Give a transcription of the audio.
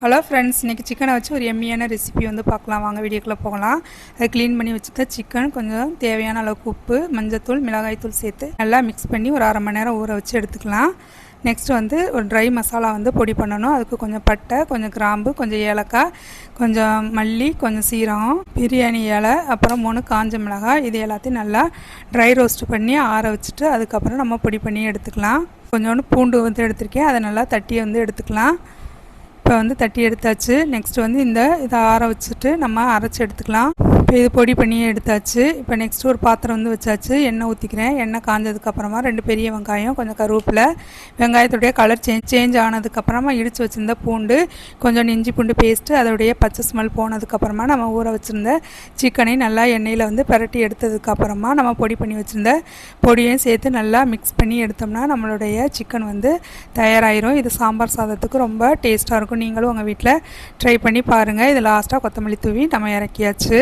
Hello friends, இன்றைக்கி சிக்கனை வச்சு ஒரு எம்மியான ரெசிபி வந்து பார்க்கலாம். வாங்க வீடியோக்குள்ளே போகலாம். அதை க்ளீன் பண்ணி வச்சுக்க சிக்கன் கொஞ்சம் தேவையான அளவுக்கு உப்பு, மஞ்சத்தூள், மிளகாய்த்தூள் சேர்த்து நல்லா மிக்ஸ் பண்ணி ஒரு அரை மணி நேரம் ஊற வச்சு எடுத்துக்கலாம். நெக்ஸ்ட் வந்து ஒரு ட்ரை மசாலா வந்து பொடி பண்ணணும். அதுக்கு கொஞ்சம் பட்டை, கொஞ்சம் கிராம்பு, கொஞ்சம் ஏலக்காய், கொஞ்சம் மல்லி, கொஞ்சம் சீரகம், பிரியாணி இலை, அப்புறம் 3 காஞ்ச மிளகாய், இது எல்லாத்தையும் நல்லா ட்ரை ரோஸ்ட் பண்ணி ஆற வச்சுட்டு அதுக்கப்புறம் நம்ம பொடி பண்ணி எடுத்துக்கலாம். கொஞ்சோண்டு பூண்டு வந்து எடுத்திருக்கேன், அதை நல்லா தட்டி வந்து எடுத்துக்கலாம். இப்போ வந்து தட்டி எடுத்தாச்சு. நெக்ஸ்ட் வந்து இதை ஆற வச்சுட்டு நம்ம அரைச்சி எடுத்துக்கலாம். இப்போ இது பொடி பண்ணி எடுத்தாச்சு. இப்போ நெக்ஸ்ட் ஒரு பாத்திரம் வந்து வச்சாச்சு. எண்ணெய் ஊற்றிக்கிறேன். எண்ணெய் காஞ்சதுக்கப்புறமா 2 பெரிய வெங்காயம், கொஞ்சம் கருவேப்பிலை, வெங்காயத்துடைய கலர் சேஞ்ச் ஆனதுக்கப்புறமா இடித்து வச்சுருந்த பூண்டு, கொஞ்சம் இஞ்சி பூண்டு பேஸ்ட்டு, அதோடைய பச்சை ஸ்மெல் போனதுக்கப்புறமா நம்ம ஊற வச்சுருந்த சிக்கனை நல்லா எண்ணெயில் வந்து பரட்டி எடுத்ததுக்கப்புறமா நம்ம பொடி பண்ணி வச்சுருந்த பொடியையும் சேர்த்து நல்லா மிக்ஸ் பண்ணி எடுத்தோம்னா நம்மளுடைய சிக்கன் வந்து தயாராகிரும். இது சாம்பார் சாதத்துக்கு ரொம்ப டேஸ்ட்டாக இருக்கும். நீங்களும் உங்கள் வீட்டில் ட்ரை பண்ணி பாருங்கள். இது லாஸ்ட்டாக கொத்தமல்லி தூவி நம்ம இறக்கியாச்சு.